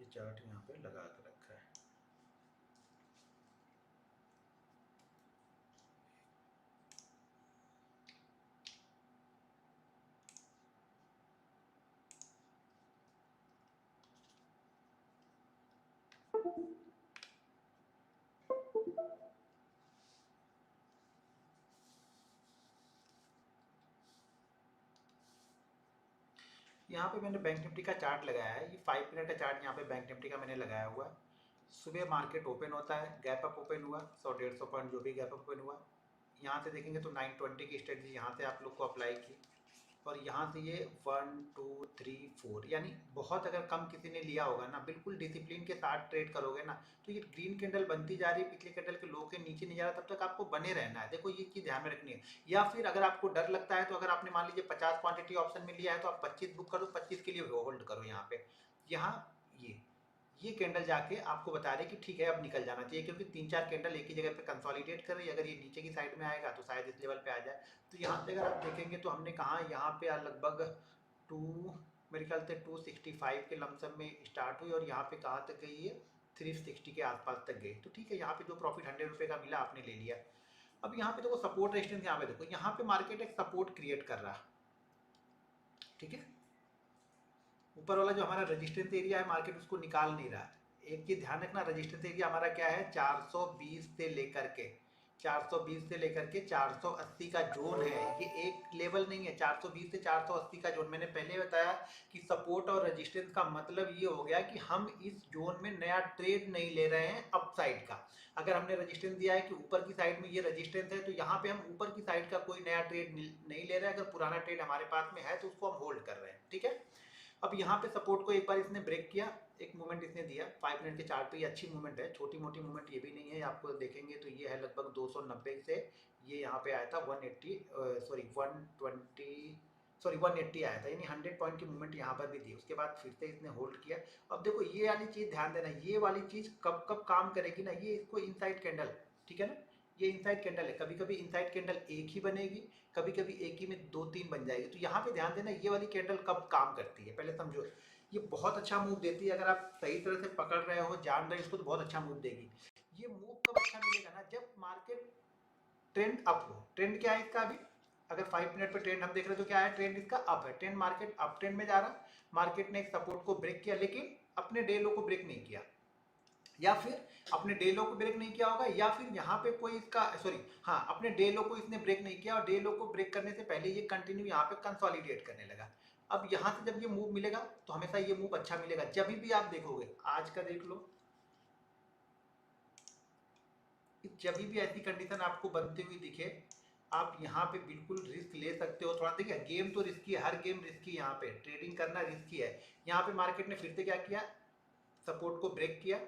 ये चार्ट यहाँ पे लगा के रखा है। यहाँ पे मैंने बैंक निफ्टी का चार्ट लगाया है, ये 5 मिनट का चार्ट यहाँ पे बैंक निफ्टी का मैंने लगाया हुआ है। सुबह मार्केट ओपन होता है, गैप अप ओपन हुआ 100-150 पॉइंट जो भी गैप अप ओपन हुआ, यहाँ से देखेंगे तो 920 की स्ट्रेटजी यहाँ से आप लोग को अप्लाई की, और यहाँ से ये 1 2 3 4 यानी बहुत अगर कम किसी ने लिया होगा ना, बिल्कुल डिसिप्लिन के साथ ट्रेड करोगे ना, तो ये ग्रीन कैंडल बनती जा रही है, पिछले कैंडल के लो के नीचे नहीं जा रहा, तब तक आपको बने रहना है। देखो ये चीज़ ध्यान में रखनी है। या फिर अगर आपको डर लगता है तो अगर आपने मान लीजिए 50 क्वांटिटी ऑप्शन में लिया है तो आप 25 बुक करो, 25 के लिए होल्ड करो। यहाँ पे यहाँ ये कैंडल जाके आपको बता रही कि ठीक है अब निकल जाना चाहिए, क्योंकि 3-4 कैंडल एक ही जगह पे कंसोलिडेट कर रही है। अगर ये नीचे की साइड में आएगा तो शायद इस लेवल पे आ जाए। तो यहाँ पे अगर आप देखेंगे तो हमने कहा यहाँ पे लगभग 2 मेरे ख्याल से 265 के लमसम में स्टार्ट हुई और यहाँ पे कहाँ तक गई है 360 के आसपास तक गई। तो ठीक है, यहाँ पे जो प्रॉफिट 100 रुपये का मिला आपने ले लिया। अब यहाँ पे देखो सपोर्ट रेजिस्टेंस, यहाँ पे देखो यहाँ पे मार्केट एक सपोर्ट क्रिएट कर रहा है, ठीक है। ऊपर वाला जो हमारा रेजिस्टेंस एरिया है मार्केट उसको निकाल नहीं रहा है। एक चीज ध्यान रखना, रेजिस्टेंस एरिया हमारा क्या है 420 से लेकर के 480 का जोन है। ये एक लेवल नहीं है, 420 से 480 का जोन। मैंने पहले बताया कि सपोर्ट और रेजिस्टेंस का मतलब ये हो गया कि हम इस जोन में नया ट्रेड नहीं ले रहे हैं अपसाइड का। अगर हमने रेजिस्टेंस दिया है कि ऊपर की साइड में ये रेजिस्टेंस है, तो यहाँ पे हम ऊपर की साइड का कोई नया ट्रेड नहीं ले रहे हैं। अगर पुराना ट्रेड हमारे पास में है तो उसको हम होल्ड कर रहे हैं, ठीक है। अब यहाँ पे सपोर्ट को एक बार इसने ब्रेक किया, एक मूवमेंट इसने दिया 5 मिनट के चार्ट पे। ये अच्छी मूवमेंट है, छोटी मोटी मूवमेंट ये भी नहीं है। आपको देखेंगे तो ये है लगभग 290 से ये यहाँ पे आया था 180 सॉरी 180 आया था, यानी 100 पॉइंट की मूवमेंट यहाँ पर भी दी। उसके बाद फिर से इसने होल्ड किया। अब देखो ये वाली चीज़ ध्यान देना, ये वाली चीज़ कब कब काम करेगी ना, ये इसको इनसाइड कैंडल, ठीक है ना, ये इनसाइड कैंडल है। कभी कभी इनसाइड कैंडल एक ही बनेगी, कभी कभी एक ही में 2-3 बन जाएगी। तो यहाँ पे ध्यान देना ये वाली कैंडल कब काम करती है, पहले समझो। ये बहुत अच्छा मूव देती है, अगर आप सही तरह से पकड़ रहे हो, जान रहे हो इसको, तो बहुत अच्छा मूव देगी। ये मूव कब अच्छा मिलेगा ना, जब मार्केट ट्रेंड अप हो। ट्रेंड क्या है इसका अभी, अगर 5 मिनट पे ट्रेंड हम देख रहे हैं तो क्या है, ट्रेंड इसका अप है। ट्रेंड मार्केट अप ट्रेंड में जा रहा है। मार्केट ने एक सपोर्ट को ब्रेक किया लेकिन अपने डे लो को ब्रेक नहीं किया, या फिर अपने डे लो को ब्रेक नहीं किया होगा, या फिर यहाँ पे कोई इसका अपने डे लो को इसने ब्रेक नहीं किया, और डे लो को ब्रेक करने से पहले ये कंटिन्यू यहाँ पे कंसोलिडेट करने लगा। अब यहाँ से जब ये मूव मिलेगा तो हमेशा ये मूव अच्छा मिलेगा। जब भी आप देखोगे, आज का देख लो, जब भी ऐसी कंडीशन आपको बनती हुई दिखे, आप यहाँ पे बिल्कुल रिस्क ले सकते हो। थोड़ा देखिए, गेम तो रिस्की है, हर गेम रिस्की है, यहाँ पे ट्रेडिंग करना रिस्की है। यहाँ पे मार्केट ने फिर से क्या किया, सपोर्ट को ब्रेक किया,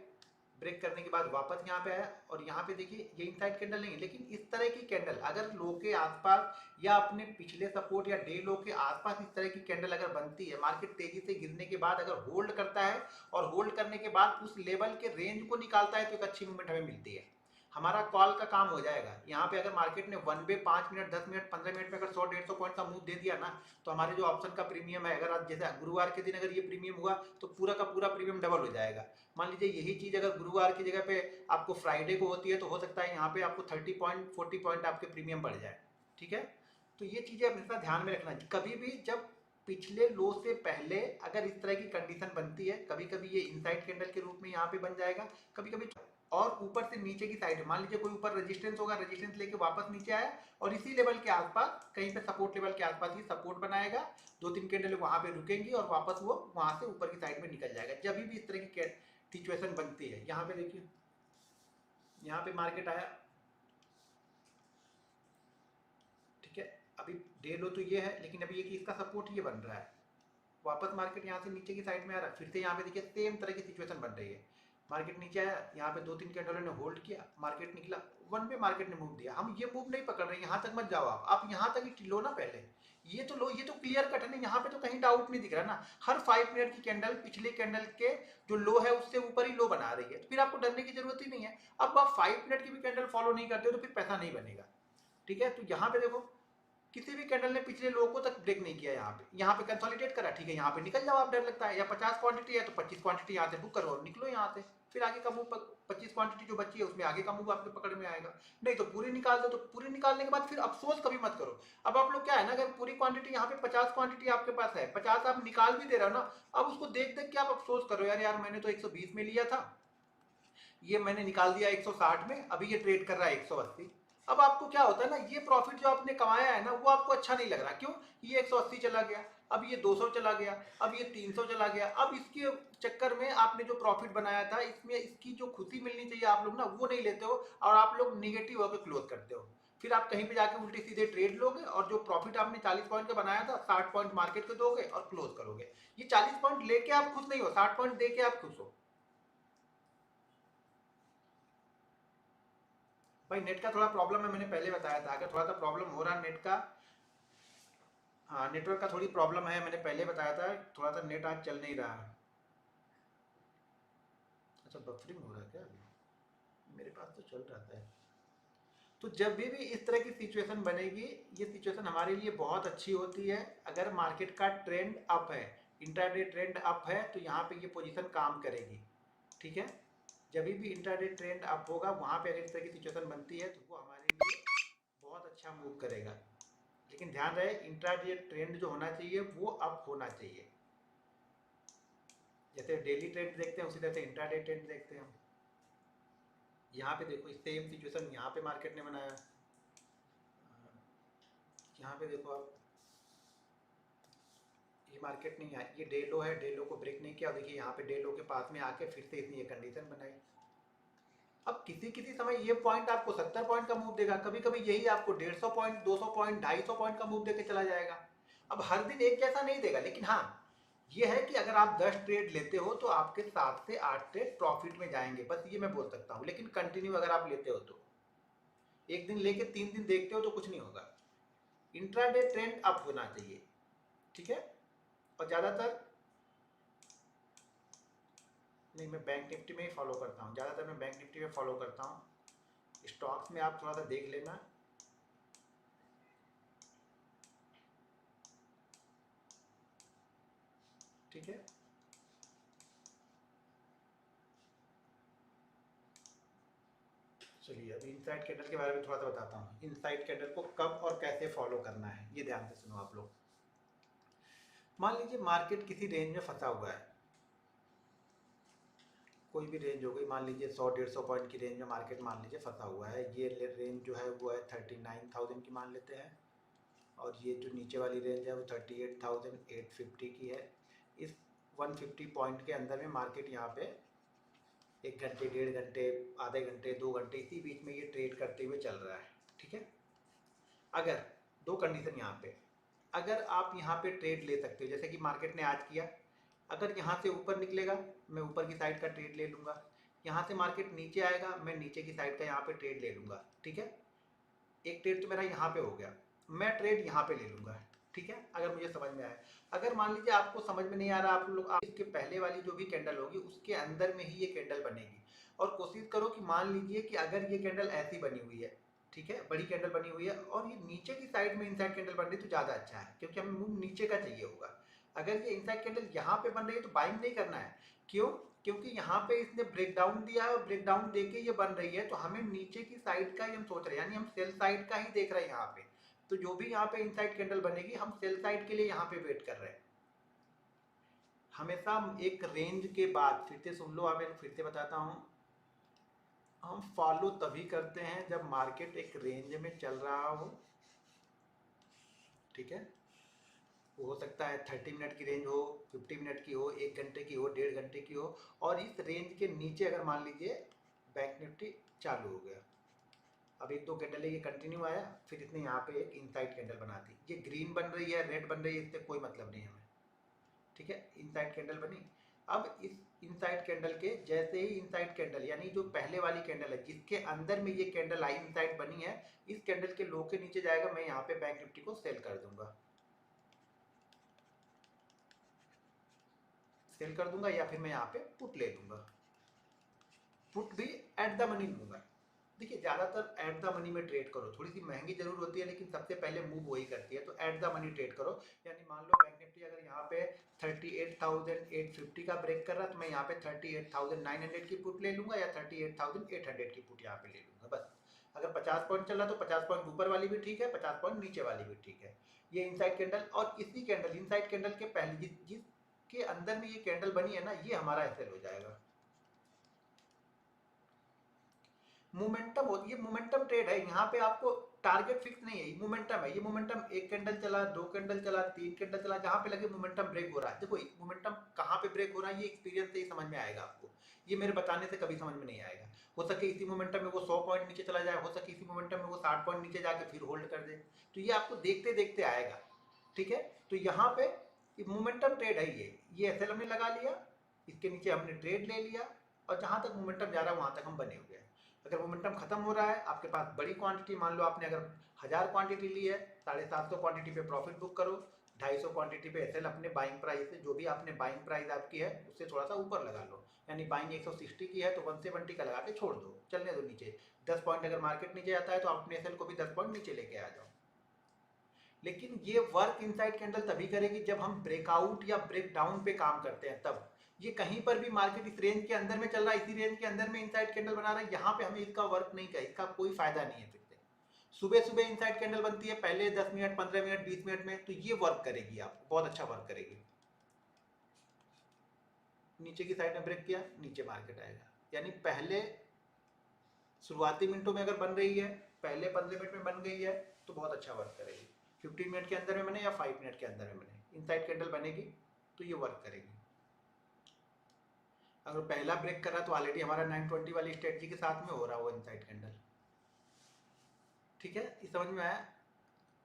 ब्रेक करने के बाद वापस यहाँ पे आया, और यहाँ पे देखिए ये इनसाइड कैंडल नहीं है, लेकिन इस तरह की कैंडल अगर लो के आसपास या अपने पिछले सपोर्ट या डे लो के आसपास इस तरह की कैंडल अगर बनती है, मार्केट तेजी से गिरने के बाद अगर होल्ड करता है, और होल्ड करने के बाद उस लेवल के रेंज को निकालता है, तो एक अच्छी मूवमेंट हमें मिलती है। हमारा कॉल का काम हो जाएगा। यहाँ पे अगर मार्केट ने 1 वे 5 मिनट 10 मिनट 15 मिनट में अगर 100-150 पॉइंट का मूव दे दिया ना, तो हमारे जो ऑप्शन का प्रीमियम है, अगर आज जैसे गुरुवार के दिन अगर ये प्रीमियम हुआ तो पूरा का पूरा प्रीमियम डबल हो जाएगा। मान लीजिए यही चीज़ अगर गुरुवार की जगह पे आपको फ्राइडे को होती है, तो हो सकता है यहाँ पे आपको 30 पॉइंट 40 पॉइंट आपके प्रीमियम बढ़ जाए, ठीक है। तो ये चीज़ें हमेशा ध्यान में रखना। कभी भी जब पिछले लो से पहले अगर इस तरह की कंडीशन बनती है, कभी कभी ये इनसाइड कैंडल के रूप में यहाँ पे बन जाएगा, कभी कभी और ऊपर से नीचे की साइड, मान लीजिए कोई ऊपर रेजिस्टेंस होगा, रेजिस्टेंस लेके वापस नीचे आया, और इसी लेवल के आसपास कहीं पे सपोर्ट लेवल के आसपास ही सपोर्ट बनाएगा, 2-3 कैंडल वहां पे रुकेंगी और वापस वो वहां से ऊपर की साइड में निकल जाएगा। जब भी इस तरह की सिचुएशन बनती है, यहाँ पे देखिए, यहाँ पे मार्केट आया, ठीक है। अभी डे लो तो ये है, लेकिन अभी ये कि इसका सपोर्ट ये बन रहा है, वापस मार्केट यहाँ से नीचे की साइड में आ रहा है, फिर से यहाँ पे देखिए सेम तरह की सिचुएशन बन रही है। मार्केट नीचे आया, यहाँ पे 2-3 कैंडलों ने होल्ड किया, मार्केट निकला, 1 वे मार्केट ने मूव दिया। हम ये मूव नहीं पकड़ रहे, यहाँ तक मत जाओ आप यहाँ तक ही लो ना पहले। ये तो लो, ये तो क्लियर कट है ना, यहाँ पे तो कहीं डाउट नहीं दिख रहा ना। हर 5 मिनट की कैंडल पिछले कैंडल के जो लो है उससे ऊपर ही लो बना रही है, तो फिर आपको डरने की जरूरत ही नहीं है। अब आप 5 मिनट की भी कैंडल फॉलो नहीं करते हो तो फिर पैसा नहीं बनेगा, ठीक है। तो यहाँ पे देखो किसी भी कैंडल ने पिछले लो को तक ब्रेक नहीं किया, यहाँ पे कंसोलिडेट करा, ठीक है, यहाँ पे निकल जाओ आप, डर लगता है, या 50 क्वांटिटी है तो 25 क्वांटिटी यहाँ से बुक करो और निकलो यहाँ से, फिर आगे का मूव 25 क्वांटिटी जो बची है उसमें आगे का मूव आपके पकड़ में आएगा। नहीं तो पूरी निकाल दो, तो पूरी निकालने के बाद फिर अफसोस कभी मत करो। अब आप लोग क्या है ना, अगर पूरी क्वांटिटी यहाँ पे 50 क्वांटिटी आपके पास है, 50 आप निकाल भी दे रहे हो ना, अब उसको देख देख के आप अफसोस करो, यार यार मैंने तो 120 में लिया था, ये मैंने निकाल दिया 160 में, अभी ये ट्रेड कर रहा है 180। अब आपको क्या होता है ना, ये प्रॉफिट जो आपने कमाया है ना वो आपको अच्छा नहीं लग रहा, क्यों, ये 180 चला गया, अब ये 200 चला गया, अब ये 300 चला गया, अब इसके चक्कर में आपने जो प्रॉफिट बनाया था इसमें इसकी जो खुशी मिलनी चाहिए आप लोग ना वो नहीं लेते हो, और आप लोग निगेटिव होकर क्लोज करते हो। फिर आप कहीं पे जाके उल्टे सीधे ट्रेड लोगे और जो प्रॉफिट आपने 40 पॉइंट का बनाया था 60 पॉइंट मार्केट को दोगे और क्लोज करोगे। ये 40 पॉइंट लेके आप खुश नहीं हो, 60 पॉइंट देके आप खुश हो। भाई नेट का थोड़ा प्रॉब्लम है, मैंने पहले बताया था, अगर थोड़ा सा प्रॉब्लम हो रहा है नेट का, हाँ नेटवर्क का थोड़ी प्रॉब्लम है, मैंने पहले बताया था, थोड़ा सा नेट आज चल नहीं रहा है। अच्छा बफरिंग हो रहा है क्या अभी? मेरे पास तो चल रहा है। तो जब भी इस तरह की सिचुएशन बनेगी, ये सिचुएशन हमारे लिए बहुत अच्छी होती है। अगर मार्केट का ट्रेंड अप है, इंट्राडे ट्रेंड अप है, तो यहाँ पे ये पोजीशन काम करेगी, ठीक है। जब भी इंट्राडे ट्रेंड अप होगा वहाँ पे अगर इस तरह की सिचुएशन बनती है तो वो हमारे लिए बहुत अच्छा मूव करेगा। लेकिन ध्यान रहे इंट्राडे ट्रेंड जो होना चाहिए वो अप होना चाहिए। जैसे डेली ट्रेंड देखते हैं उसी तरह से इंट्राडे ट्रेंड देखते हैं। यहाँ पे देखो सेम सिचुएशन यहाँ पे मार्केट ने बनाया, यहाँ पे देखो आप, ये मार्केट नहीं आई, ये डे लो है, डे लो को ब्रेक नहीं किया, देखिए यहाँ पे डे लो के पास में आके फिर से इसने ये कंडीशन बनाई। अब किसी किसी समय ये पॉइंट आपको 70 पॉइंट का मूव देगा, कभी कभी यही आपको 150 पॉइंट, 200 पॉइंट, 250 पॉइंट का मूव देके चला जाएगा। अब हर दिन एक जैसा नहीं देगा, लेकिन हाँ ये है कि अगर आप 10 ट्रेड लेते हो तो आपके 7 से 8 ट्रेड प्रॉफिट में जाएंगे, बस ये मैं बोल सकता हूँ। लेकिन कंटिन्यू अगर आप लेते हो तो, एक दिन लेके 3 दिन देखते हो तो कुछ नहीं होगा। इंट्राडे ट्रेंड अप होना चाहिए, ठीक है। और ज़्यादातर नहीं, मैं बैंक निफ्टी में ही फॉलो करता हूँ, ज़्यादातर मैं बैंक निफ्टी में फॉलो करता हूँ। स्टॉक्स में आप थोड़ा सा देख लेना। ठीक है, चलिए अभी इनसाइड कैंडल के बारे में थोड़ा सा बताता हूँ। इनसाइड कैंडल को कब और कैसे फॉलो करना है ये ध्यान से सुनो आप लोग। मान लीजिए मार्केट किसी रेंज में फंसा हुआ है, कोई भी रेंज हो गई, मान लीजिए 100-150 पॉइंट की रेंज में मार्केट मान लीजिए फंसा हुआ है। ये रेंज जो है वो है 39,000 की मान लेते हैं, और ये जो नीचे वाली रेंज है वो 38,850 की है। इस 150 पॉइंट के अंदर में मार्केट यहाँ पे 1 घंटे, 1.5 घंटे, आधे घंटे, 2 घंटे, इसी बीच में ये ट्रेड करते हुए चल रहा है, ठीक है। अगर दो कंडीशन यहाँ पे, अगर आप यहाँ पे ट्रेड ले सकते हो, जैसे कि मार्केट ने आज किया, अगर यहाँ से ऊपर निकलेगा मैं ऊपर की साइड का ट्रेड ले लूँगा, यहाँ से मार्केट नीचे आएगा मैं नीचे की साइड का यहाँ पे ट्रेड ले लूँगा, ठीक है। एक ट्रेड तो मेरा यहाँ पे हो गया, मैं ट्रेड यहाँ पे ले लूँगा, ठीक है, अगर मुझे समझ में आए। अगर मान लीजिए आपको समझ में नहीं आ रहा, आप लोग इसके पहले वाली जो भी कैंडल होगी उसके अंदर में ही ये कैंडल बनेगी, और कोशिश करो कि मान लीजिए कि अगर ये कैंडल ऐसी बनी हुई है, ठीक है, बड़ी कैंडल बनी हुई है और ये नीचे की साइड में इनसाइड कैंडल बन रही है तो ज़्यादा अच्छा है, क्योंकि हमें मूव नीचे का चाहिए होगा। अगर ये इनसाइड कैंडल यहाँ पे बन रही है तो बाइंग नहीं करना है, क्यों, क्योंकि यहाँ पे इसने ब्रेक डाउन दिया है और ब्रेक डाउन देके ये बन रही है, तो हमें नीचे की साइड का ही हम सोच रहे हैं, यानी हम सेल साइड का ही देख रहे हैं यहाँ पे। तो जो भी यहाँ पे इनसाइड कैंडल बनेगी हम सेल साइड के लिए यहाँ पे वेट कर रहे हैं। हमेशा एक रेंज के बाद, फिर से सुन लो, आप फिर से बताता हूँ, हम फॉलो तभी करते हैं जब मार्केट एक रेंज में चल रहा हो, ठीक है। वो हो सकता है 30 मिनट की रेंज हो, 50 मिनट की हो, 1 घंटे की हो, 1.5 घंटे की हो, और इस रेंज के नीचे अगर मान लीजिए बैंक निफ्टी चालू हो गया, अब 1-2 कैंडल ये कंटिन्यू आया, फिर इसने यहाँ पे एक इनसाइड कैंडल बना दी, ये ग्रीन बन रही है, रेड बन रही है, इससे कोई मतलब नहीं हमें, ठीक है। इनसाइड कैंडल बनी, अब इस इनसाइड कैंडल के जैसे ही इनसाइड कैंडल यानी जो पहले वाली कैंडल है जिसके अंदर में ये कैंडल आई इनसाइड बनी है, इस कैंडल के लो के नीचे जाएगा, मैं यहाँ पे बैंक निफ्टी को सेल कर दूंगा, सेल कर दूंगा, या फिर मैं यहाँ पे पुट ले लूंगा, पुट भी एट द मनी लूंगा, देखिए ज़्यादातर एट द मनी में ट्रेड करो, थोड़ी सी महंगी जरूर होती है लेकिन सबसे पहले मूव वही करती है, तो एट द मनी ट्रेड करो। यानी मान लो बैंक निफ्टी अगर यहाँ पे 38,850 का ब्रेक कर रहा है तो मैं यहाँ पे 38,900 की पुट ले लूंगा या 38,800 की पुट यहाँ पे ले लूंगा बस। अगर 50 पॉइंट चल रहा तो 50 पॉइंट ऊपर वाली भी ठीक है, 50 पॉइंट नीचे वाली भी ठीक है। ये इनसाइड कैंडल, और इसी कैंडल इनसाइड कैंडल के पहले जिसके अंदर में ये कैंडल बनी है ना, ये हमारा एसएल हो जाएगा। मोमेंटम होती है, मोमेंटम ट्रेड है, यहाँ पे आपको टारगेट फिक्स नहीं है, मोमेंटम है। ये मोमेंटम एक कैंडल चला, दो कैंडल चला, तीन कैंडल चला, जहाँ पे लगे मोमेंटम ब्रेक हो रहा है। देखो मोमेंटम कहाँ पे ब्रेक हो रहा है ये एक्सपीरियंस से ही समझ में आएगा आपको, ये मेरे बताने से कभी समझ में नहीं आएगा। हो सके इसी मोमेंटम में वो 100 पॉइंट नीचे चला जाए, हो सके इसी मोमेंटम में वो 60 पॉइंट नीचे जाके फिर होल्ड कर दे, तो ये आपको देखते देखते आएगा। ठीक है, तो यहाँ पे मोमेंटम ट्रेड है, ये एसएल हमने लगा लिया, इसके नीचे हमने ट्रेड ले लिया, और जहाँ तक मोमेंटम जा रहा है वहाँ तक हम बने हुए हैं। अगर मोमेंटम खत्म हो रहा है, आपके पास बड़ी क्वांटिटी, मान लो आपने अगर 1000 क्वांटिटी ली है, 750 क्वांटिटी पे प्रॉफिट बुक करो, 250 क्वांटिटी पे एसएल अपने बाइंग प्राइस से, जो भी आपने बाइंग प्राइस आपकी है उससे थोड़ा सा ऊपर लगा लो। यानी बाइंग 160 की है तो 170 का लगा के छोड़ दो, चलने दो नीचे। 10 पॉइंट अगर मार्केट नीचे आता है तो आप अपने एसएल को भी 10 पॉइंट नीचे लेके आ जाओ। लेकिन ये वर्क इनसाइड कैंडल तभी करेगी जब हम ब्रेकआउट या ब्रेक डाउन पे काम करते हैं, तब। ये कहीं पर भी मार्केट इस रेंज के अंदर में चल रहा है, इसी रेंज के अंदर में इनसाइड कैंडल बना रहा है, यहाँ पे हमें इसका वर्क नहीं कर, इसका कोई फायदा नहीं है फिर से। सुबह सुबह इनसाइड कैंडल बनती है, पहले 10 मिनट, 15 मिनट, 20 मिनट में, तो ये वर्क करेगी, आपको बहुत अच्छा वर्क करेगी। नीचे की साइड में ब्रेक किया, नीचे मार्केट आएगा। यानी पहले शुरुआती मिनटों में अगर बन रही है, पहले 15 मिनट में बन गई है, तो बहुत अच्छा वर्क करेगी। 15 मिनट के अंदर में बने या 5 मिनट के अंदर में बने, इनसाइड कैंडल बनेगी तो ये वर्क करेगी। अगर पहला ब्रेक कर रहा तो ऑलरेडी हमारा 920 वाली स्ट्रेटजी के साथ में हो रहा वो इनसाइड कैंडल। ठीक है, ये समझ में आया।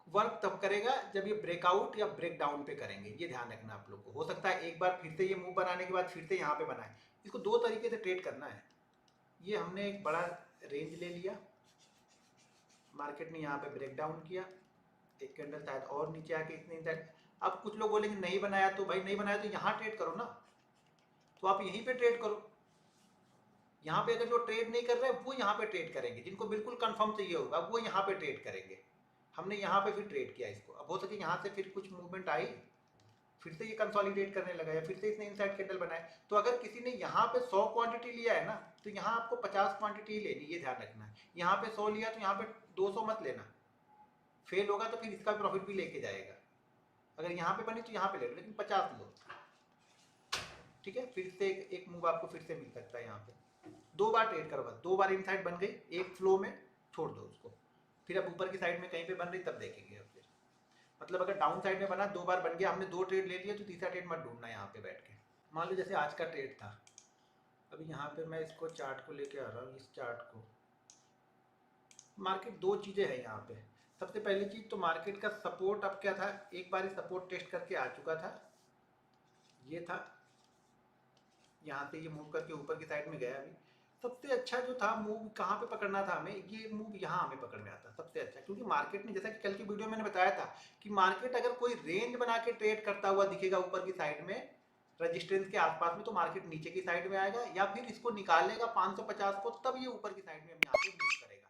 वर्क तब करेगा जब ये ब्रेकआउट या ब्रेक डाउन पे करेंगे, ये ध्यान रखना आप लोग को। हो सकता है एक बार फिर से ये मूव बनाने के बाद फिर से यहाँ पे बनाए, इसको दो तरीके से ट्रेड करना है। ये हमने एक बड़ा रेंज ले लिया, मार्केट ने यहाँ पे ब्रेक डाउन किया, एक कैंडल शायद और नीचे आके इतने इंसाइड। अब कुछ लोग बोलेंगे नहीं बनाया, तो भाई नहीं बनाया तो यहाँ ट्रेड करो ना, तो आप यहीं पे ट्रेड करो। यहाँ पे अगर जो ट्रेड नहीं कर रहे वो यहाँ पे ट्रेड करेंगे, जिनको बिल्कुल कंफर्म चाहिए होगा वो यहाँ पे ट्रेड करेंगे। हमने यहाँ पे फिर ट्रेड किया इसको, अब हो सके यहाँ से फिर कुछ मूवमेंट आई, फिर से ये कंसोलिडेट करने लगा या फिर से इसने इनसाइड कैंडल बनाए, तो अगर किसी ने यहाँ पे 100 क्वांटिटी लिया है ना, तो यहाँ आपको 50 क्वांटिटी ही लेनी, ये ध्यान रखना है। यहाँ पे 100 लिया तो यहाँ पे 200 मत लेना, फेल होगा तो फिर इसका प्रॉफिट भी लेके जाएगा। अगर यहाँ पे बनी तो यहाँ पे ले लो, लेकिन 50 लो। ठीक है, फिर से एक मूव आपको फिर से मिल सकता है यहाँ पे। दो बार ट्रेड करो बस, दो बार इनसाइड बन गई एक फ्लो में, छोड़ दो उसको। फिर अब ऊपर की साइड में कहीं पे बन रही तब देखेंगे। अब फिर मतलब अगर डाउन साइड में बना, दो बार बन गया, हमने दो ट्रेड ले लिए, तो तीसरा ट्रेड मत ढूंढना यहाँ पे बैठ के। मान लो जैसे आज का ट्रेड था, अभी यहाँ पे मैं इसको चार्ट को लेके आ रहा हूँ, इस चार्ट को। मार्केट दो चीज़ें हैं यहाँ पे। सबसे पहली चीज़ तो मार्केट का सपोर्ट अब क्या था, एक बार सपोर्ट टेस्ट करके आ चुका था, ये था, यहाँ से ये मूव करके ऊपर की साइड में गया। अभी सबसे अच्छा जो था मूव कहाँ पे पकड़ना था हमें, ये मूव यहाँ हमें पकड़ में आता सबसे अच्छा, क्योंकि मार्केट ने, जैसा कि कल की वीडियो में मैंने बताया था, कि मार्केट अगर कोई रेंज बना के ट्रेड करता हुआ दिखेगा ऊपर की साइड में रजिस्टेंस के आसपास में, तो मार्केट नीचे की साइड में आएगा, या फिर इसको निकालेगा 550 को, तब ये ऊपर की साइड में यहाँ पे मूव करेगा।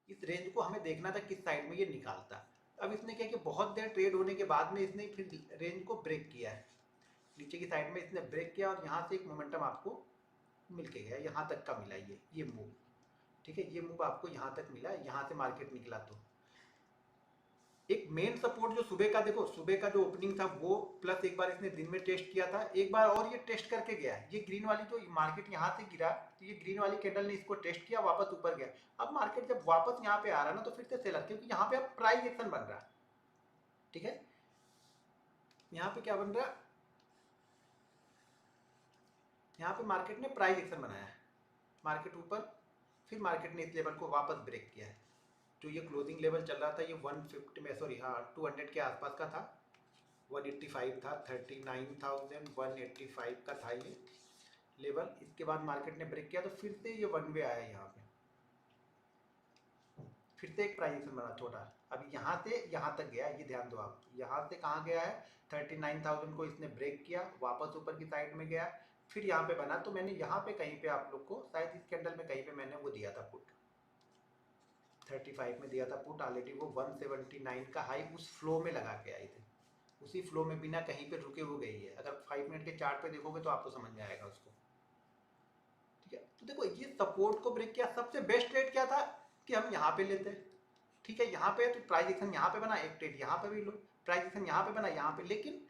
इस रेंज को हमें देखना था किस साइड में ये निकालता। अब इसने क्या कि बहुत देर ट्रेड होने के बाद में इसने फिर रेंज को ब्रेक किया है, नीचे की साइड में इसने ब्रेक किया, और यहाँ से एक मोमेंटम आपको मिल के गया, यहाँ तक का मिला ये मूव। ठीक है, ये मूव आपको यहाँ तक मिला, यहाँ से मार्केट निकला। तो एक मेन सपोर्ट जो सुबह का, देखो सुबह का जो ओपनिंग था वो, प्लस एक बार इसने दिन में टेस्ट किया था, एक बार और ये टेस्ट करके गया। ये ग्रीन वाली जो मार्केट यहाँ से गिरा, तो ये ग्रीन वाली कैंडल ने इसको टेस्ट किया, वापस ऊपर गया। अब मार्केट जब वापस यहाँ पे आ रहा है ना, तो फिर से सेलर, क्योंकि यहाँ पे अब प्राइस एक्शन बन रहा है। ठीक है, यहाँ पे क्या बन रहा है, यहाँ पे मार्केट ने प्राइस एक्शन बनाया है, मार्केट ऊपर, फिर मार्केट ने इस लेवल को वापस ब्रेक किया है। जो ये क्लोजिंग लेवल चल रहा था ये 150 में, सॉरी हाँ 200 के आसपास का था, 185 था, 39,185 का था ये लेवल। इसके बाद मार्केट ने ब्रेक किया, तो फिर से ये वन वे आया यहाँ पे, फिर से एक प्राइस एक्शन बना छोटा। अभी यहाँ से यहाँ तक गया, ये ध्यान दो आप, यहाँ से कहाँ गया है, 39,000 को इसने ब्रेक किया, वापस ऊपर की साइड में गया, फिर यहाँ पे बना। तो मैंने यहाँ पे कहीं पे आप लोग को शायद इस कैंडल में कहीं पे मैंने वो दिया था पुट, 35 में दिया था पुट, ऑलरेडी वो 179 का हाई उस फ्लो में लगा के आई थी, उसी फ्लो में बिना कहीं पे रुके वो गई है। अगर 5 मिनट के चार्ट पे देखोगे तो आपको समझ में आएगा उसको। ठीक है, तो देखो ये सपोर्ट को ब्रेक किया, सबसे बेस्ट ट्रेड क्या था कि हम यहाँ पे लेते हैं। ठीक है, यहाँ पे तो प्राइस एक्शन यहाँ पे बना, एक ट्रेड यहाँ पे भी लो, प्राइस एक्शन यहाँ पे बना यहाँ पे, लेकिन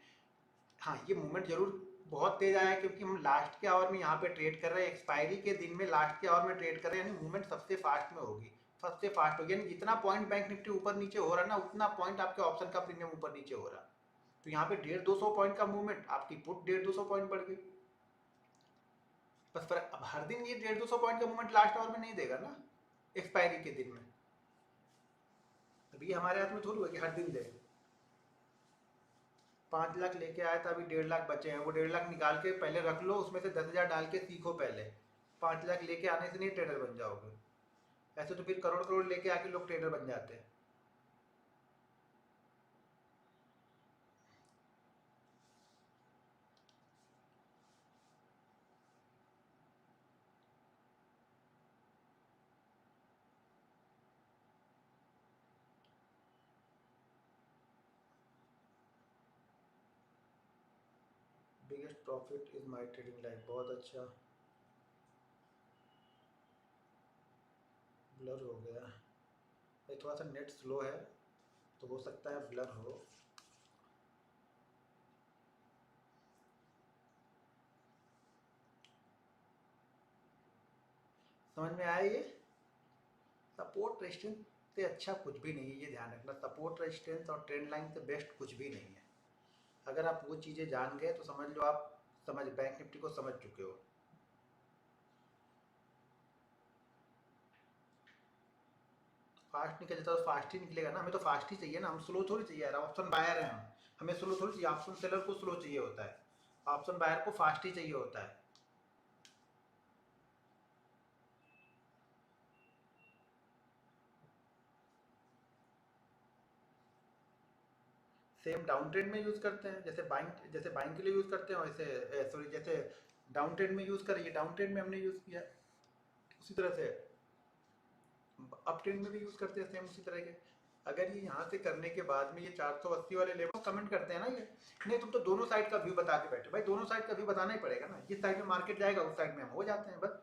हाँ ये मूवमेंट जरूर बहुत तेज आया है, क्योंकि हम लास्ट के आवर में यहाँ पे ट्रेड कर रहे हैं, एक्सपायरी के दिन में लास्ट के आवर में ट्रेड कर रहे हैं, यानी मूवमेंट सबसे फास्ट में होगी, सबसे फास्ट होगी, यानी जितना पॉइंट बैंक निफ्टी ऊपर नीचे हो रहा है ना, उतना पॉइंट आपके ऑप्शन का प्रीमियम ऊपर नीचे हो रहा है। तो यहाँ पे 150-200 पॉइंट का मूवमेंट, आपकी पुट 150-200 पॉइंट बढ़ गई। बस फर्क अब हर दिन ये 150-200 पॉइंट का मूवमेंट लास्ट आवर में नहीं देगा ना, एक्सपायरी के दिन में। अभी हमारे हाथ में थोड़ी हुआ कि हर दिन दे। 5 लाख लेके आया था, अभी 1.5 लाख बचे हैं, वो 1.5 लाख निकाल के पहले रख लो, उसमें से 10,000 डाल के सीखो पहले। 5 लाख लेके आने से नहीं ट्रेडर बन जाओगे, ऐसे तो फिर करोड़ करोड़ लेके आके लोग ट्रेडर बन जाते हैं। Biggest profit is my trading life, बहुत अच्छा। ब्लर हो गया भाई, थोड़ा सा नेट स्लो है तो हो सकता है ब्लर हो। समझ में आया ये? सपोर्ट रेजिस्टेंस से अच्छा कुछ भी नहीं है, ये ध्यान रखना, सपोर्ट रेजिस्टेंस और ट्रेंड लाइन से बेस्ट कुछ भी नहीं है। अगर आप वो चीज़ें जान गए तो समझ लो आप समझ बैंक निफ्टी को समझ चुके हो। फास्ट निकल जाता तो फास्ट ही निकलेगा ना, हमें तो फास्ट ही चाहिए ना, हम स्लो थोड़ी चाहिए यार, ऑप्शन बायर हैं हम, हमें स्लो थोड़ी चाहिए, ऑप्शन सेलर को स्लो चाहिए होता है, ऑप्शन बायर को फास्ट ही चाहिए होता है। सेम डाउन ट्रेंड में यूज़ करते हैं, जैसे बाइंग के लिए यूज़ करते हैं वैसे, सॉरी जैसे डाउन ट्रेंड में यूज़ करें, ये डाउन ट्रेंड में हमने यूज़ किया, उसी तरह से अप ट्रेंड में भी यूज़ करते हैं, सेम उसी तरह के। अगर ये यहाँ से करने के बाद में ये 480 वाले लेवल कमेंट करते हैं ना ये, नहीं तुम तो दोनों साइड का व्यू बता के बैठे, भाई दोनों साइड का व्यू बताना ही पड़ेगा ना, जिस साइड में मार्केट जाएगा उस साइड में हम हो जाते हैं बस।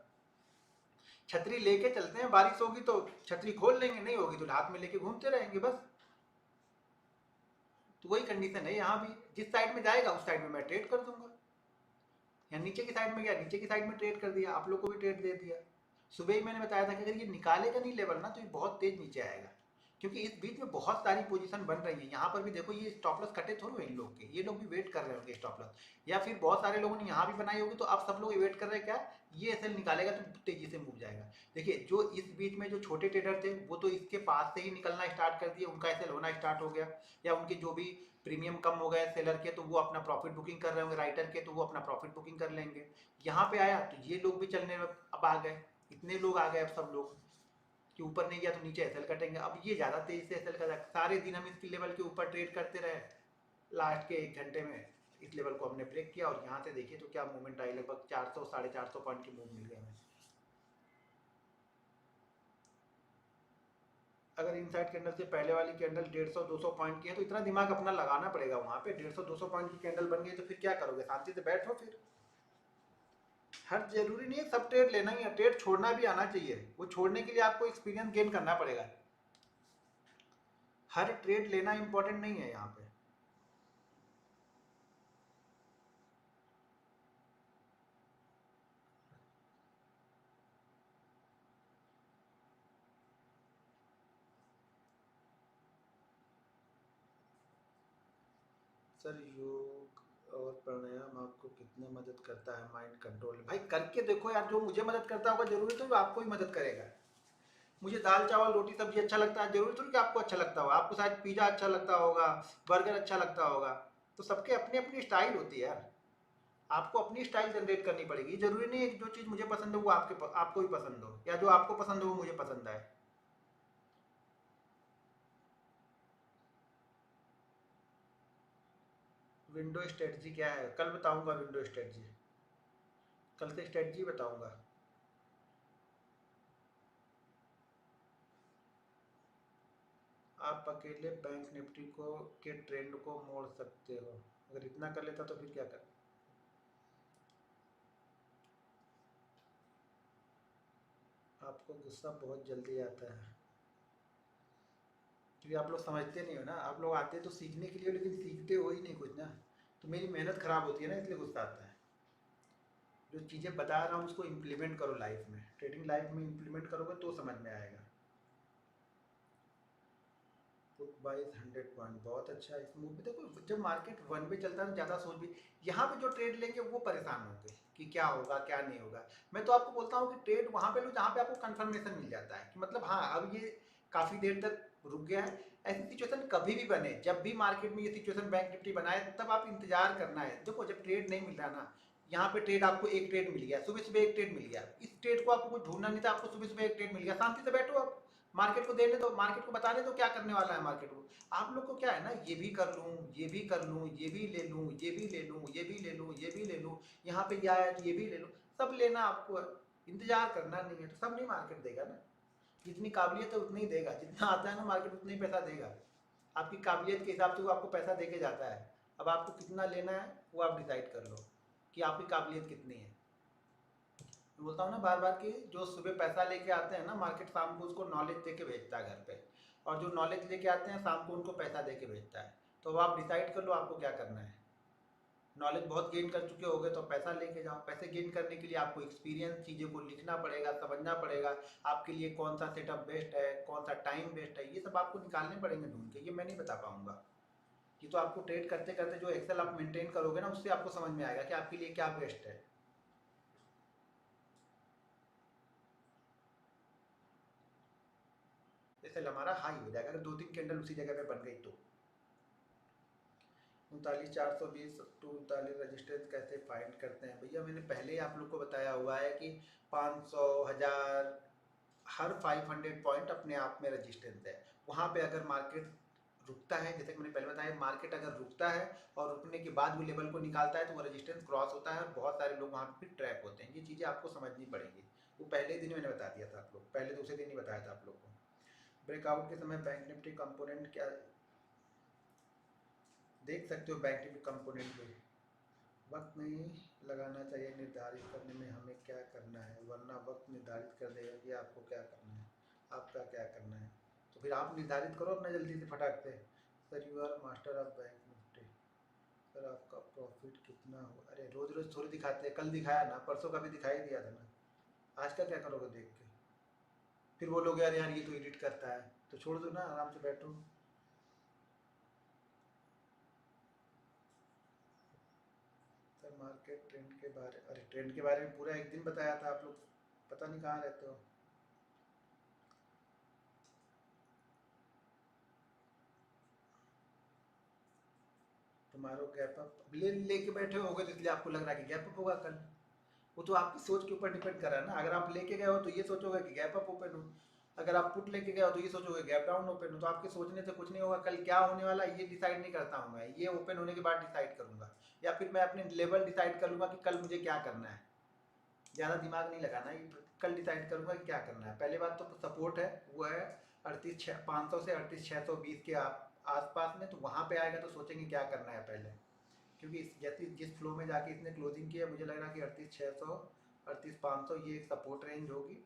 छतरी लेके चलते हैं, बारिश होगी तो छतरी खोल लेंगे, नहीं होगी तो हाथ में लेके घूमते रहेंगे बस। तो वही कंडीशन है यहाँ भी, जिस साइड में जाएगा उस साइड में मैं ट्रेड कर दूंगा। या नीचे की साइड में गया, नीचे की साइड में ट्रेड कर दिया, आप लोग को भी ट्रेड दे दिया। सुबह ही मैंने बताया था कि अगर ये निकालेगा नहीं लेवल ना तो ये बहुत तेज नीचे आएगा, क्योंकि इस बीच में बहुत सारी पोजीशन बन रही है। यहाँ पर भी देखो ये स्टॉप लॉस कटे थोड़े हुए इन लोग के, ये लोग भी वेट कर रहे होंगे स्टॉप लॉस, या फिर बहुत सारे लोगों ने यहाँ भी बनाई होगी, तो अब सब लोग वेट कर रहे हैं क्या, ये एसएल निकालेगा तो तेजी से मूव जाएगा। देखिए जो इस बीच में जो छोटे ट्रेडर थे वो तो इसके पास से ही निकलना स्टार्ट कर दिए, उनका एसएल होना स्टार्ट हो गया, या उनके जो भी प्रीमियम कम हो गए सेलर के तो वो अपना प्रॉफिट बुकिंग कर रहे होंगे, राइटर के तो वो अपना प्रॉफिट बुकिंग कर लेंगे। यहाँ पे आया तो ये लोग भी चलने में अब आ गए, इतने लोग आ गए अब सब लोग कि ऊपर नहीं गया तो नीचे एसएल कटेंगे। अब ये ज़्यादा तेजी से एसएल का, सारे दिन हम इसकी लेवल के ऊपर ट्रेड करते रहे, लास्ट के 1 घंटे में इस लेवल को हमने ब्रेक किया, और यहाँ से देखिए तो क्या मूवमेंट आई, लगभग 400-450 पॉइंट की मूव मिल गए हमें। अगर इनसाइड कैंडल से पहले वाली कैंडल 150-200 पॉइंट की है तो इतना दिमाग अपना लगाना पड़ेगा वहाँ पे, 150-200 पॉइंट की कैंडल बन गई तो फिर क्या करोगे, शांति से बैठो फिर। हर जरूरी नहीं है सब ट्रेड लेना ही है, ट्रेड छोड़ना भी आना चाहिए, वो छोड़ने के लिए आपको एक्सपीरियंस गेन करना पड़ेगा। हर ट्रेड लेना इंपॉर्टेंट नहीं है यहाँ पे। सर योग और प्राणायाम आपको कितने मदद करता है माइंड कंट्रोल? भाई करके देखो यार, जो मुझे मदद करता होगा जरूरी तो आपको ही मदद करेगा। मुझे दाल चावल रोटी सब्जी अच्छा लगता है, जरूरी थोड़ी कि आपको अच्छा लगता होगा, आपको शायद पिज़्ज़ा अच्छा लगता होगा, बर्गर अच्छा लगता होगा, तो सबके अपनी अपनी स्टाइल होती है यार, आपको अपनी स्टाइल जनरेट करनी पड़ेगी। जरूरी नहीं है कि जो चीज़ मुझे पसंद हो वो आपको भी पसंद हो, या जो आपको पसंद हो वो मुझे पसंद आए। विंडो स्ट्रेटजी क्या है, कल बताऊंगा विंडो स्ट्रेटजी, कल से स्ट्रेटजी बताऊंगा। आप अकेले बैंक निफ्टी को के ट्रेंड को मोड़ सकते हो। अगर इतना कर लेता तो फिर क्या कर। आपको गुस्सा बहुत जल्दी आता है क्योंकि आप लोग समझते नहीं हो ना। आप लोग आते हैं तो सीखने के लिए, लेकिन सीखते हो ही नहीं कुछ ना। तो मेरी मेहनत खराब होती है ना, इसलिए गुस्सा आता है। जो चीज़ें बता रहा हूँ उसको इम्प्लीमेंट करो लाइफ में, ट्रेडिंग लाइफ में इम्प्लीमेंट करोगे तो समझ में आएगा। पुट बाइज 100 पॉइंट, बहुत अच्छा। इस मूव पे देखो, जब मार्केट वन पे चलता है तो ज़्यादा सोच भी, यहाँ पे जो ट्रेड लेंगे वो परेशान होंगे कि क्या होगा क्या नहीं होगा। मैं तो आपको बोलता हूँ कि ट्रेड वहाँ पे लो जहाँ पे आपको कंफर्मेशन मिल जाता है कि मतलब हाँ अब ये काफ़ी देर तक रुक गया है। ऐसी सिचुएशन कभी भी बने, जब भी मार्केट में ये सिचुएशन बैंक निफ्टी बनाए तब आप इंतजार करना है। देखो जब ट्रेड नहीं मिल रहा ना, यहाँ पे ट्रेड आपको एक ट्रेड मिल गया, सुबह सुबह एक ट्रेड मिल गया, इस ट्रेड को आपको कुछ ढूंढना नहीं था, आपको सुबह सुबह एक ट्रेड मिल गया, शांति से बैठो आप। मार्केट को देने दो, मार्केट को बताने दो क्या करने वाला है मार्केट को। आप लोग को क्या है ना, ये भी कर लूँ, ये भी कर लूँ, ये भी ले लूँ, ये भी ले लूँ, ये भी ले लूँ, ये भी ले लूँ, यहाँ पे क्या है तो ये भी ले लूँ। सब लेना आपको है, इंतजार करना नहीं है। तो सब नहीं मार्केट देगा ना, जितनी काबिलियत है उतनी ही देगा, जितना आता है ना मार्केट उतना ही पैसा देगा। आपकी काबिलियत के हिसाब से वो आपको पैसा दे के जाता है। अब आपको कितना लेना है वो आप डिसाइड कर लो कि आपकी काबिलियत कितनी है। मैं बोलता हूँ ना बार बार कि जो सुबह पैसा लेके आते हैं ना मार्केट, शाम को उसको नॉलेज दे के भेजता है घर पे। और जो नॉलेज लेके आते हैं शाम को उनको पैसा दे के भेजता है। तो अब आप डिसाइड कर लो आपको क्या करना है। नॉलेज बहुत गेन कर चुके होगे तो पैसा लेके जाओ। पैसे गेन करने के लिए आपको एक्सपीरियंस, चीज़ों को लिखना पड़ेगा, समझना पड़ेगा, आपके लिए कौन सा सेटअप बेस्ट है, कौन सा टाइम बेस्ट है, ये सब आपको निकालने पड़ेंगे ढूंढ के। ये मैं नहीं बता पाऊंगा। ये तो आपको ट्रेड करते करते जो एक्सेल आप मेंटेन करोगे ना उससे आपको समझ में आएगा कि आपके लिए क्या बेस्ट है। जैसे हमारा हाई हो जाएगा अगर 2-3 कैंडल उसी जगह पे बन गई तो। 39,420 टू 39 रजिस्टेंस कैसे फाइंड करते हैं भैया, मैंने पहले ही आप लोग को बताया हुआ है कि 500, 1000, हर 500 पॉइंट अपने आप में रजिस्टेंस है। वहाँ पे अगर मार्केट रुकता है, जैसे कि मैंने पहले बताया, मार्केट अगर रुकता है और रुकने के बाद वो लेवल को निकालता है तो वो रेजिस्टेंस क्रॉस होता है और बहुत सारे लोग वहाँ पे फिर ट्रैप होते हैं। ये चीज़ें आपको समझनी पड़ेगी। वो पहले दिन मैंने बता दिया था आप लोग, पहले दूसरे दिन ही बताया था आप लोग को। ब्रेकआउट के समय बैंक निफ्टी कंपोनेंट क्या देख सकते हो। बैंक निफ्टी कंपोनेंट में वक्त नहीं लगाना चाहिए निर्धारित करने में हमें क्या करना है, वरना वक्त निर्धारित कर देगा कि आपको क्या करना है, आपका क्या करना है। तो फिर आप निर्धारित करो अपना जल्दी से फटाक से। Sir you are master of bank nifty. Sir आपका प्रॉफिट कितना हो, अरे रोज रोज थोड़ी दिखाते हैं, कल दिखाया ना, परसों का भी दिखाई दिया था ना। आज का क्या करोगे देख के। फिर बोलोगे यार यार ये तो एडिट करता है, तो छोड़ दो ना, आराम से बैठो। सर मार्केट ट्रेंड के बारे, अरे ट्रेंड के बारे में पूरा एक दिन बताया था, आप लोग पता नहीं कहाँ रहते हो। तुम्हारो गैप अप लेके बैठे होगे तो इसलिए आपको लग रहा है कि गैप अप होगा कल। वो तो आपकी सोच के ऊपर डिपेंड कर रहा है ना। अगर आप लेके गए हो तो ये सोचोगे कि गैप अप ओपन हो, अगर आप पुट लेके गए हो तो ये सोचोगे गैप डाउन ओपन हो। तो आपके सोचने से कुछ नहीं होगा। कल क्या होने वाला है ये डिसाइड नहीं करता हूँ मैं, ये ओपन होने के बाद डिसाइड करूंगा। या फिर मैं अपने लेवल डिसाइड कर लूंगा कि कल मुझे क्या करना है। ज़्यादा दिमाग नहीं लगाना, ये कल डिसाइड करूंगा कि क्या करना है। पहले बात तो सपोर्ट है, वो है 38,500 से 38,620 के आसपास में। तो वहाँ पे आएगा तो सोचेंगे क्या करना है पहले। क्योंकि जैसे जिस फ्लो में जाके इसने क्लोजिंग किया, मुझे लग रहा है कि 38,600, 38,500 ये एक सपोर्ट रेंज होगी।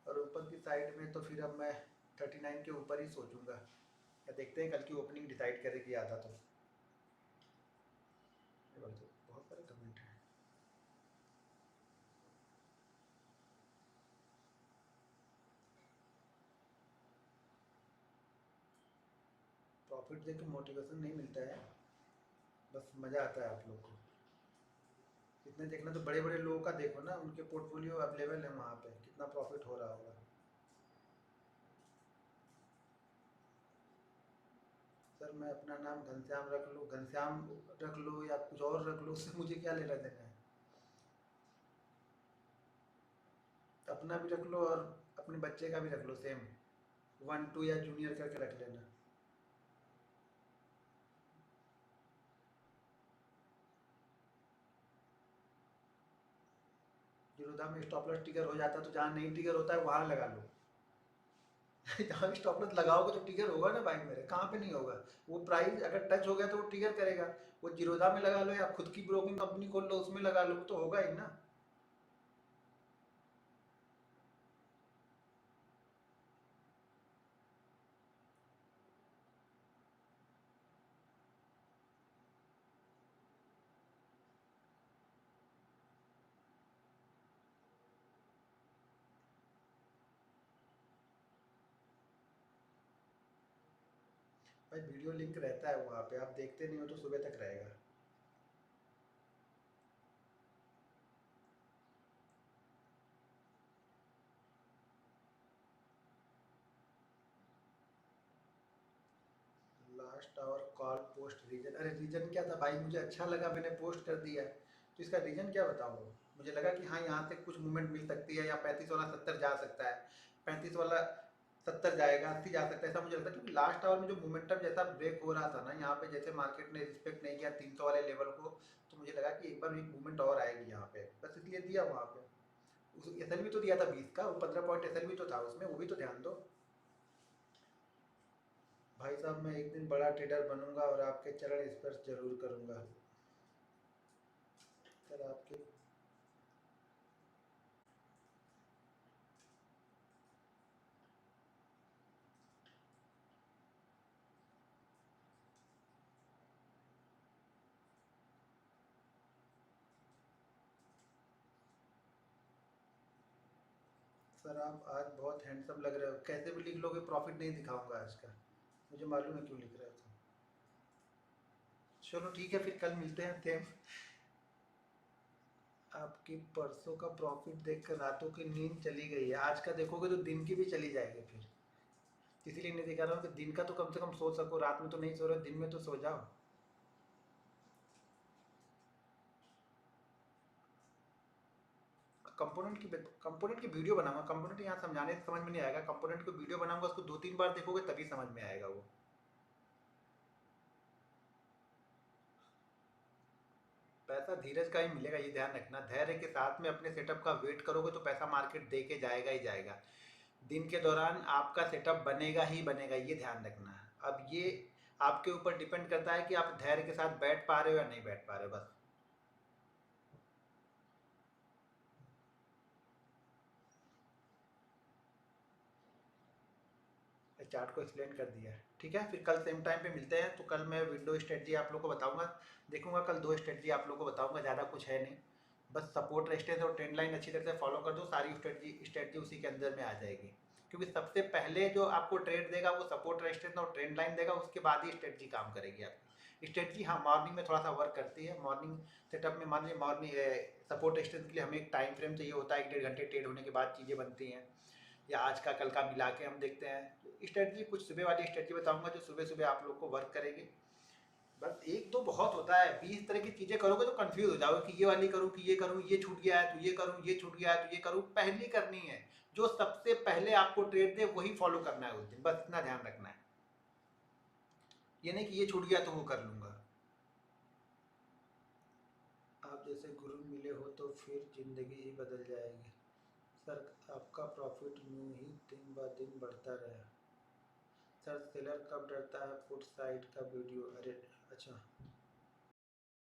और ऊपर की साइड में तो फिर अब मैं 39 के ऊपर ही सोचूंगा। या देखते हैं कल की ओपनिंग डिसाइड करेगी आधा तो। बहुत सारे कमेंट हैं। प्रॉफिट देख के मोटिवेशन नहीं मिलता है, बस मज़ा आता है आप लोग को। इतने देखना तो बड़े बड़े लोगों का देखो ना, उनके पोर्टफोलियो अवेलेबल है वहाँ पे, कितना प्रॉफिट हो रहा होगा। सर मैं अपना नाम घनश्याम रख लूँ, घनश्याम रख लो या कुछ और रख लो, उससे मुझे क्या लेना देना है। अपना भी रख लो और अपने बच्चे का भी रख लो सेम, 1 2 या जूनियर करके रख लेना। जीरोधा में स्टॉप लॉस ट्रिगर हो जाता है तो जहाँ नहीं ट्रिगर होता है वहाँ लगा लो। जहाँ भी स्टॉप लॉस लगाओगे तो ट्रिगर होगा ना भाई मेरे, कहाँ पे नहीं होगा। वो प्राइस अगर टच हो गया तो वो ट्रिगर करेगा। वो जीरोधा में लगा लो या खुद की ब्रोकिंग कंपनी खोल लो उसमें लगा लो तो होगा ही ना। भाई वीडियो लिंक रहता है वहाँ पे, आप देखते नहीं हो तो सुबह तक रहेगा। Last hour call post reason, अरे रीजन क्या था भाई, मुझे अच्छा लगा मैंने पोस्ट कर दिया, तो इसका रीजन क्या बताऊँ। मुझे लगा कि हाँ यहाँ से कुछ मूवमेंट मिल सकती है, या 35 वाला 70 जा सकता है, 35 वाला 70 जाएगा, 80 जा सकता है, ऐसा मुझे लगता है। क्योंकि लास्ट आवर में जो मोमेंटम जैसा ब्रेक हो रहा था ना यहाँ पे, जैसे मार्केट ने रिस्पेक्ट नहीं किया 300 वाले लेवल को, तो मुझे लगा कि एक बार एक मूवमेंट और आएगी यहाँ पे, बस इसलिए दिया वहाँ पे। उस एस एल भी तो दिया था 20 का, वो 15 पॉइंट एस एल भी तो था उसमें, वो भी तो ध्यान दो। भाई साहब मैं एक दिन बड़ा ट्रेडर बनूंगा और आपके चरण स्पर्श जरूर करूंगा। सर आपके, सर आप आज बहुत हैंडसम लग रहे हो, कैसे भी लिख लोगे प्रॉफिट नहीं दिखाऊंगा आज का, मुझे मालूम है क्यों लिख रहे हो। चलो ठीक है फिर कल मिलते हैं थे। आपकी परसों का प्रॉफिट देखकर रातों की नींद चली गई है, आज का देखोगे तो दिन की भी चली जाएगी फिर। इसीलिए नहीं दिखा रहा हूँ कि दिन का तो कम से कम सो सको, रात में तो नहीं सो रहे, दिन में तो सो जाओ। कंपोनेंट की वीडियो बनाऊंगा, कंपोनेंट यहाँ समझाने से समझ में नहीं आएगा, कंपोनेंट को वीडियो बनाऊंगा, उसको 2-3 बार देखोगे तभी समझ में आएगा वो। पैसा धीरज का ही मिलेगा, ये ध्यान रखना, धैर्य के साथ में अपने सेटअप का वेट करोगे तो पैसा मार्केट दे के जाएगा ही जाएगा। दिन के दौरान आपका सेटअप बनेगा ही बनेगा, ये ध्यान रखना। अब ये आपके ऊपर डिपेंड करता है कि आप धैर्य के साथ बैठ पा रहे हो या नहीं बैठ पा रहे हो बस। चार्ट को एक्सप्लेन कर दिया है, ठीक है फिर कल सेम टाइम पे मिलते हैं। तो कल मैं विंडो स्ट्रेटजी आप लोग को बताऊंगा, देखूंगा कल 2 स्ट्रेटजी आप लोग को बताऊंगा, ज़्यादा कुछ है नहीं। बस सपोर्ट रेजिस्टेंस और ट्रेंड लाइन अच्छी तरह से फॉलो कर दो, सारी स्ट्रेटजी स्ट्रेटजी उसी के अंदर में आ जाएगी। क्योंकि सबसे पहले जो आपको ट्रेड देगा वो सपोर्ट रेजिस्टेंस और ट्रेंड लाइन देगा, उसके बाद ही स्ट्रेटजी काम करेगी आपकी स्ट्रेटजी। हाँ मॉर्निंग में थोड़ा सा वर्क करती है, मॉर्निंग सेटअप में मान लीजिए मॉर्निंग सपोर्ट रेजिस्टेंस के लिए हमें एक टाइम फ्रेम चाहिए होता है, 1-1.5 घंटे ट्रेड होने के बाद चीज़ें बनती हैं, या आज का कल का मिला के हम देखते हैं। स्ट्रेटजी कुछ सुबह वाली स्ट्रेटजी बताऊंगा जो सुबह सुबह आप लोग को वर्क करेगी। बस एक दो बहुत होता है, 20 तरह की चीजें करोगे तो कंफ्यूज हो जाओगे कि ये वाली करूँ कि ये करूँ, ये छूट गया है तो ये करूँ, ये छूट गया है तो ये करूँ। पहली करनी है जो सबसे पहले आपको ट्रेड दे वही फॉलो करना है उस दिन, बस इतना ध्यान रखना है। ये नहीं कि ये छूट गया तो वो कर लूंगा। आप जैसे गुरु मिले हो तो फिर जिंदगी ही बदल जाएगी। सर आपका प्रॉफिट यूं ही दिन ब दिन बढ़ता रहे। सर सेलर कब डरता है पुट साइड का वीडियो, अरे अच्छा।